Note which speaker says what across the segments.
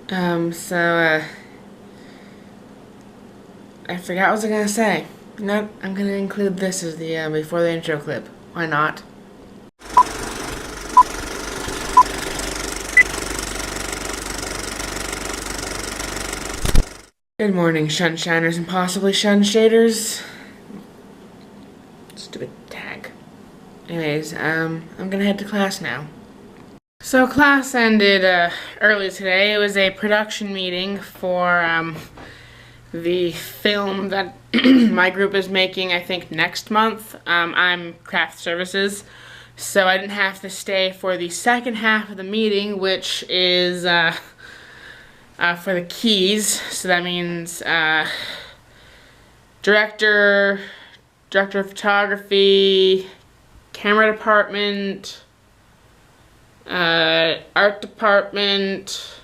Speaker 1: I forgot what I was gonna say. No, I'm gonna include this as the, before the intro clip. Why not? Good morning, SHunShiners and possibly SHunShaders. Stupid tag. Anyways, I'm gonna head to class now. So class ended early today. It was a production meeting for the film that my group is making, I think, next month. I'm craft services, so I didn't have to stay for the second half of the meeting, which is for the keys. So that means director of photography, camera department, art department,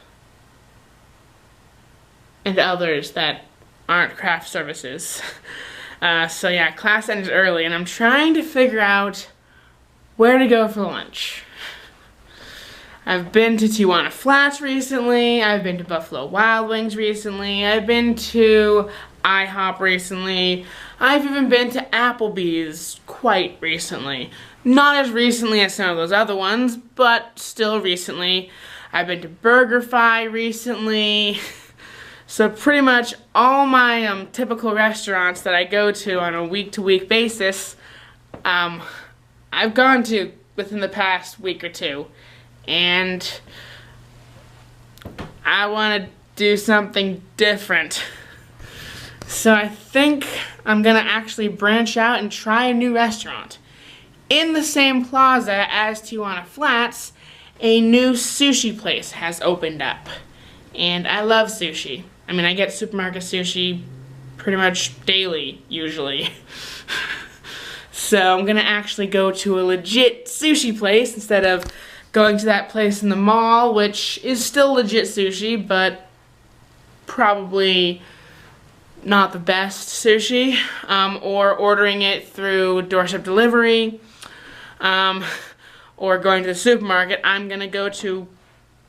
Speaker 1: and others that aren't craft services. So yeah, class ended early, and I'm trying to figure out where to go for lunch. I've been to Tijuana Flats recently, I've been to Buffalo Wild Wings recently, I've been to IHOP recently, I've even been to Applebee's quite recently. Not as recently as some of those other ones, but still recently. I've been to BurgerFi recently. So pretty much all my typical restaurants that I go to on a week-to-week basis, I've gone to within the past week or two. And I want to do something different. So I think I'm going to actually branch out and try a new restaurant. In the same plaza as Tijuana Flats, a new sushi place has opened up. And I love sushi. I mean, I get supermarket sushi pretty much daily, usually. So I'm going to actually go to a legit sushi place instead of going to that place in the mall, which is still legit sushi, but probably not the best sushi, or ordering it through doorstep delivery, or going to the supermarket. I'm gonna go to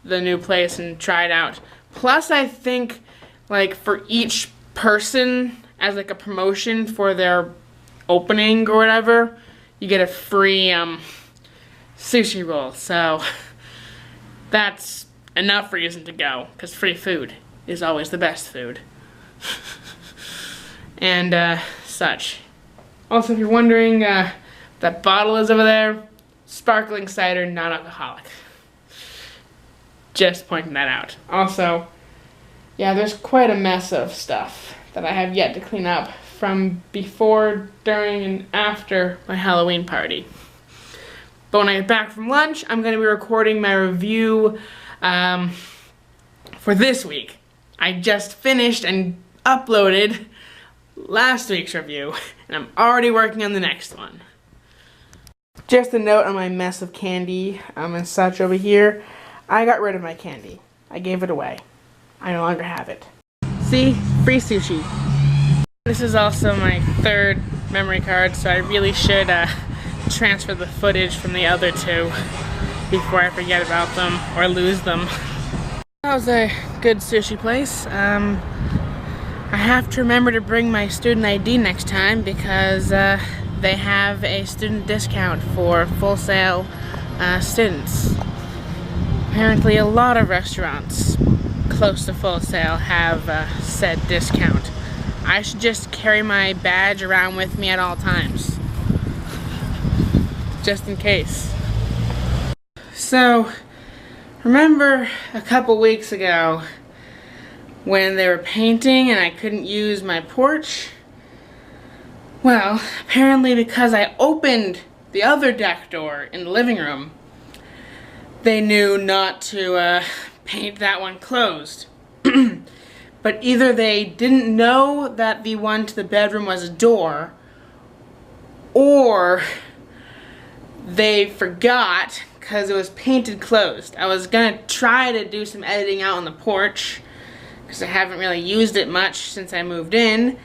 Speaker 1: the new place and try it out. Plus, I think, like, for each person, as like a promotion for their opening or whatever, you get a free, sushi roll, so that's enough reason to go, because free food is always the best food. And such. Also, if you're wondering, that bottle is over there, sparkling cider, non-alcoholic. Just pointing that out. Also, yeah, there's quite a mess of stuff that I have yet to clean up from before, during, and after my Halloween party. But when I get back from lunch, I'm going to be recording my review for this week. I just finished and uploaded last week's review, and I'm already working on the next one. Just a note on my mess of candy and such over here. I got rid of my candy. I gave it away. I no longer have it. See? Free sushi. This is also my third memory card, so I really should transfer the footage from the other two before I forget about them or lose them. That was a good sushi place. I have to remember to bring my student ID next time because they have a student discount for full sale students. Apparently a lot of restaurants close to full sale have said discount. I should just carry my badge around with me at all times, just in case. So, remember a couple weeks ago when they were painting and I couldn't use my porch? Well, apparently because I opened the other deck door in the living room, they knew not to paint that one closed. But either they didn't know that the one to the bedroom was a door, or they forgot because it was painted closed. I was gonna try to do some editing out on the porch because I haven't really used it much since I moved in,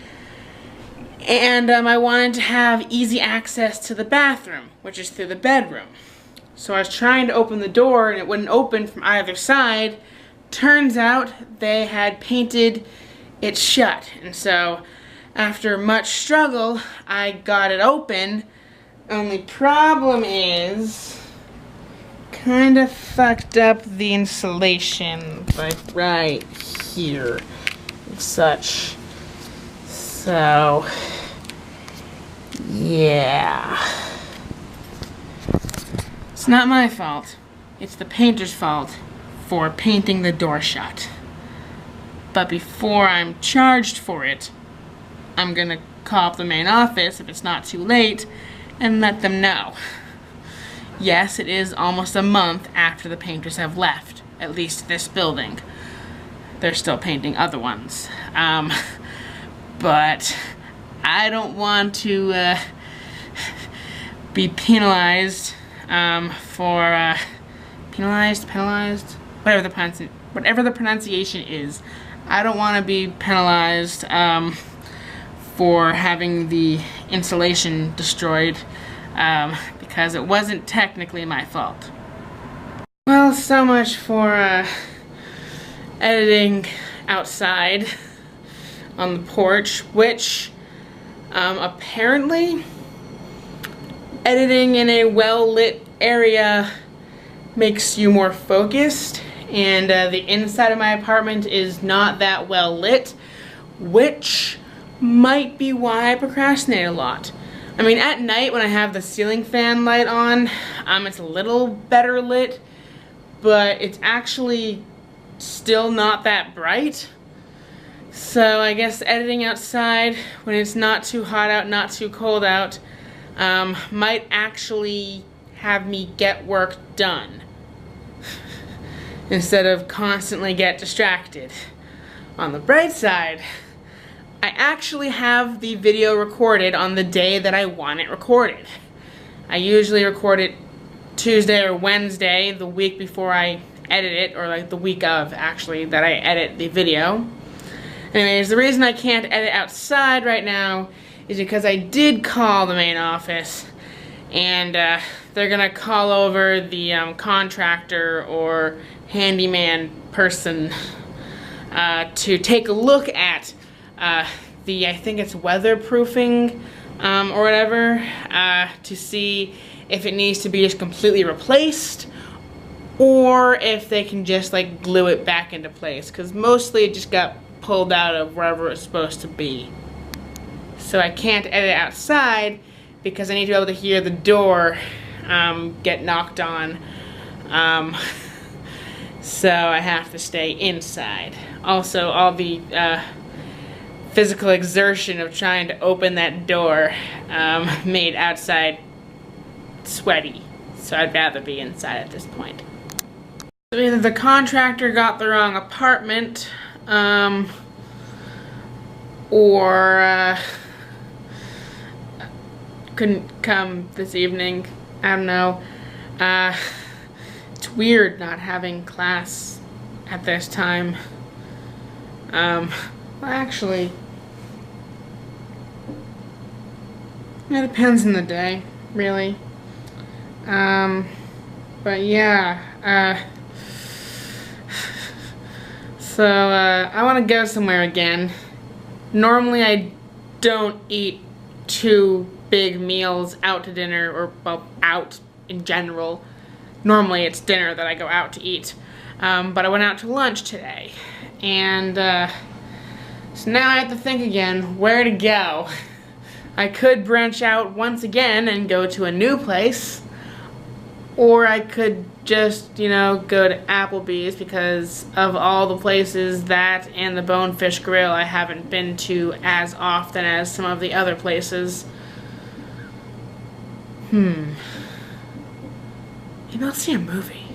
Speaker 1: and I wanted to have easy access to the bathroom, which is through the bedroom. So I was trying to open the door and it wouldn't open from either side turns out they had painted it shut, and so after much struggle, I got it open. Only problem is, kind of fucked up the insulation, like right here and such. So, yeah. It's not my fault. It's the painter's fault for painting the door shut. But before I'm charged for it, I'm gonna call up the main office if it's not too late and let them know. Yes, it is almost a month after the painters have left, at least this building. They're still painting other ones. But I don't want to be penalized for penalized, whatever the pronunciation is. I don't want to be penalized for having the insulation destroyed because it wasn't technically my fault. Well, so much for editing outside on the porch, which apparently editing in a well-lit area makes you more focused, and the inside of my apartment is not that well lit, which might be why I procrastinate a lot. I mean, at night when I have the ceiling fan light on, it's a little better lit, but it's actually still not that bright. So I guess editing outside when it's not too hot out, not too cold out, might actually have me get work done instead of constantly get distracted. On the bright side, I actually have the video recorded on the day that I want it recorded. I usually record it Tuesday or Wednesday, the week before I edit it, or like the week of, actually, that I edit the video. Anyways, the reason I can't edit outside right now is because I did call the main office, and they're gonna call over the contractor or handyman person to take a look at I think it's weatherproofing or whatever, to see if it needs to be just completely replaced or if they can just like glue it back into place, because mostly it just got pulled out of wherever it's supposed to be. So I can't edit outside because I need to be able to hear the door get knocked on. So I have to stay inside. Also, all the physical exertion of trying to open that door made outside sweaty. So I'd rather be inside at this point. So either the contractor got the wrong apartment, or couldn't come this evening. I don't know. It's weird not having class at this time. Well, actually, it depends on the day, really. But yeah, so I want to go somewhere again. Normally I don't eat 2 big meals out to dinner, or well, out in general. Normally it's dinner that I go out to eat, but I went out to lunch today, and so now I have to think again where to go. I could branch out once again and go to a new place, or I could just, you know, go to Applebee's, because of all the places that and the Bonefish Grill I haven't been to as often as some of the other places. Maybe I'll see a movie.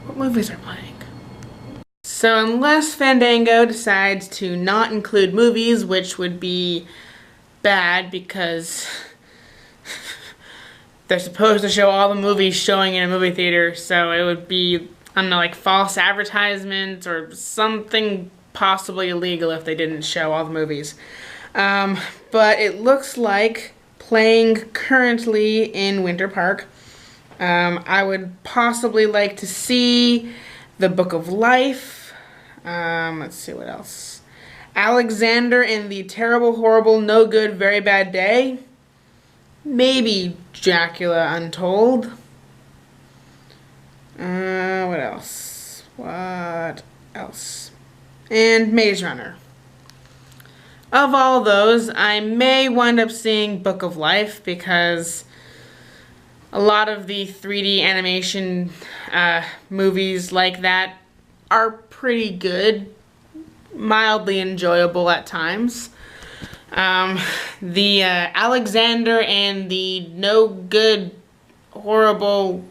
Speaker 1: What movies are playing? So unless Fandango decides to not include movies, which would be bad because they're supposed to show all the movies showing in a movie theater, so it would be, I don't know, like false advertisements or something possibly illegal if they didn't show all the movies. But it looks like playing currently in Winter Park, I would possibly like to see The Book of Life, Let's see what else. Alexander and the Terrible, Horrible, No Good, Very Bad Day. Maybe Dracula Untold. What else? What else? And Maze Runner. Of all those, I may wind up seeing Book of Life because a lot of the 3D animation movies like that are pretty good, mildly enjoyable at times. The Alexander and the No Good, Horrible,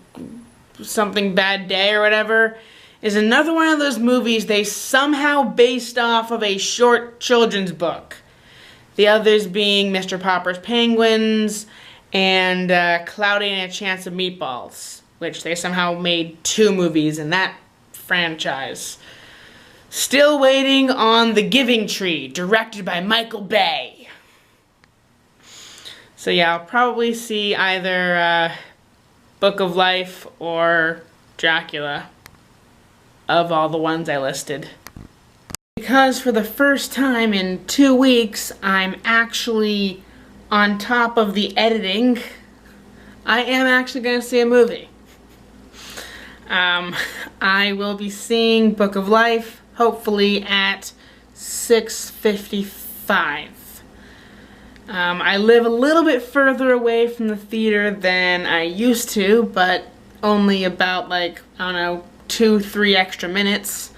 Speaker 1: Something Bad Day or whatever is another one of those movies they somehow based off of a short children's book. The others being Mr. Popper's Penguins and Cloudy and a Chance of Meatballs, which they somehow made 2 movies in that franchise. Still waiting on The Giving Tree, directed by Michael Bay. So yeah, I'll probably see either Book of Life or Dracula of all the ones I listed. Because for the first time in 2 weeks, I'm actually on top of the editing. I am actually going to see a movie. I will be seeing Book of Life, hopefully at 6:55. I live a little bit further away from the theater than I used to, but only about, like, I don't know, 2-3 extra minutes.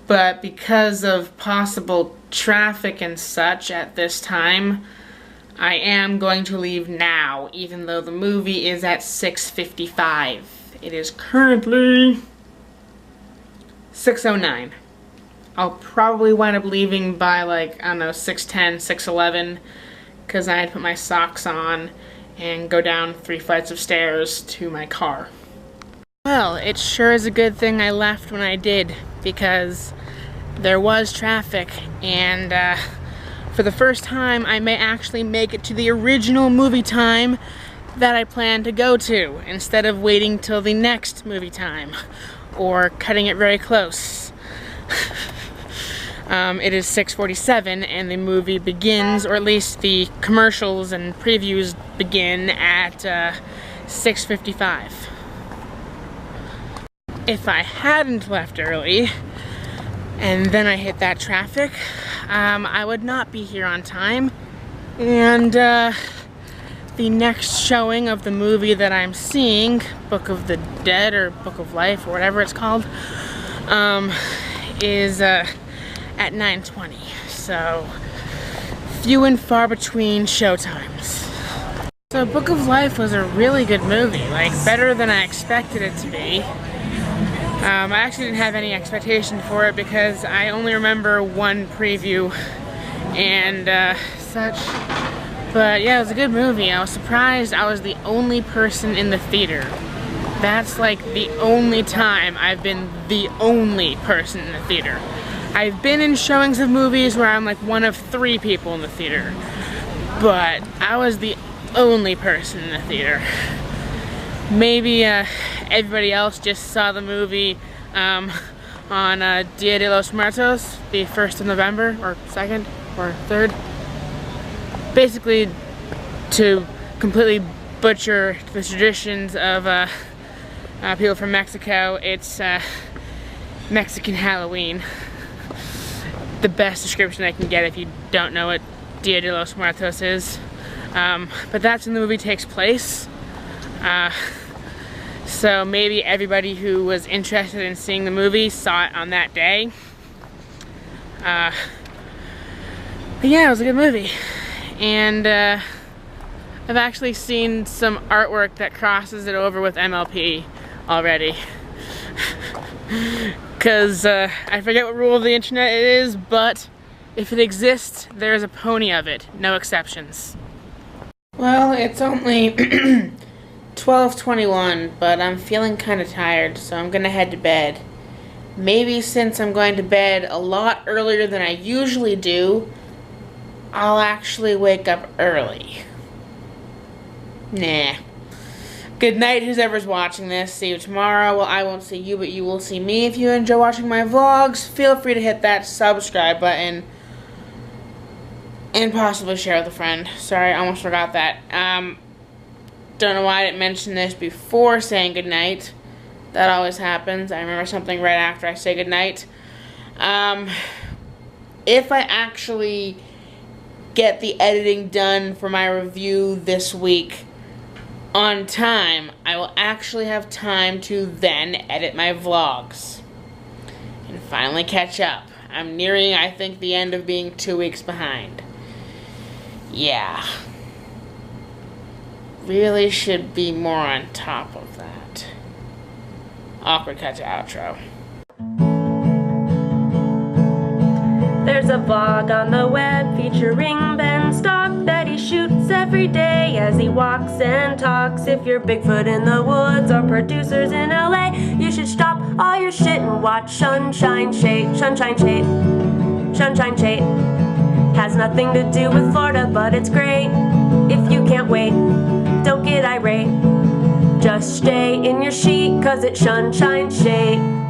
Speaker 1: But because of possible traffic and such at this time, I am going to leave now, even though the movie is at 6:55. It is currently 6:09. I'll probably wind up leaving by, like, I don't know, 6:10, 6:11, because I had to put my socks on and go down 3 flights of stairs to my car. Well, it sure is a good thing I left when I did, because there was traffic, and for the first time I may actually make it to the original movie time that I plan to go to, instead of waiting till the next movie time, or cutting it very close. It is 6:47 and the movie begins, or at least the commercials and previews begin at 6:55. If I hadn't left early, and then I hit that traffic, I would not be here on time, and the next showing of the movie that I'm seeing, Book of the Dead or Book of Life or whatever it's called, is at 9:20, so few and far between showtimes. So Book of Life was a really good movie, like better than I expected it to be. I actually didn't have any expectation for it because I only remember one preview and such. But yeah, it was a good movie. I was surprised I was the only person in the theater. That's like the only time I've been the only person in the theater. I've been in showings of movies where I'm like one of 3 people in the theater, but I was the only person in the theater. Maybe everybody else just saw the movie on Dia de los Muertos, the 1st of November, or 2nd, or 3rd. Basically, to completely butcher the traditions of people from Mexico, it's Mexican Halloween. The best description I can get if you don't know what Dia de los Muertos is. But that's when the movie takes place. So maybe everybody who was interested in seeing the movie saw it on that day. But yeah, it was a good movie. And I've actually seen some artwork that crosses it over with MLP already. Because I forget what rule of the internet it is, but if it exists, there's a pony of it. No exceptions. Well, it's only 12:21, but I'm feeling kind of tired, so I'm gonna head to bed. Maybe since I'm going to bed a lot earlier than I usually do, I'll actually wake up early. Nah. Good night, whoever's watching this. See you tomorrow. Well, I won't see you, but you will see me. If you enjoy watching my vlogs, feel free to hit that subscribe button and possibly share with a friend. Sorry, I almost forgot that. Don't know why I didn't mention this before saying goodnight. That always happens. I remember something right after I say goodnight. If I actually get the editing done for my review this week on time, I will actually have time to then edit my vlogs and finally catch up. I'm nearing, I think, the end of being 2 weeks behind. Yeah. Really should be more on top of that. Awkward cut to outro.
Speaker 2: There's a vlog on the web featuring Ben STALK that he shoots every day as he walks and talks. If you're Bigfoot in the woods or producers in LA, you should stop all your shit and watch SHunShineSHate. SHunShineSHate. SHunShineSHate. Has nothing to do with Florida, but it's great. If you can't wait, don't get irate. Just stay in your sheet, cause it's SHunShineSHate.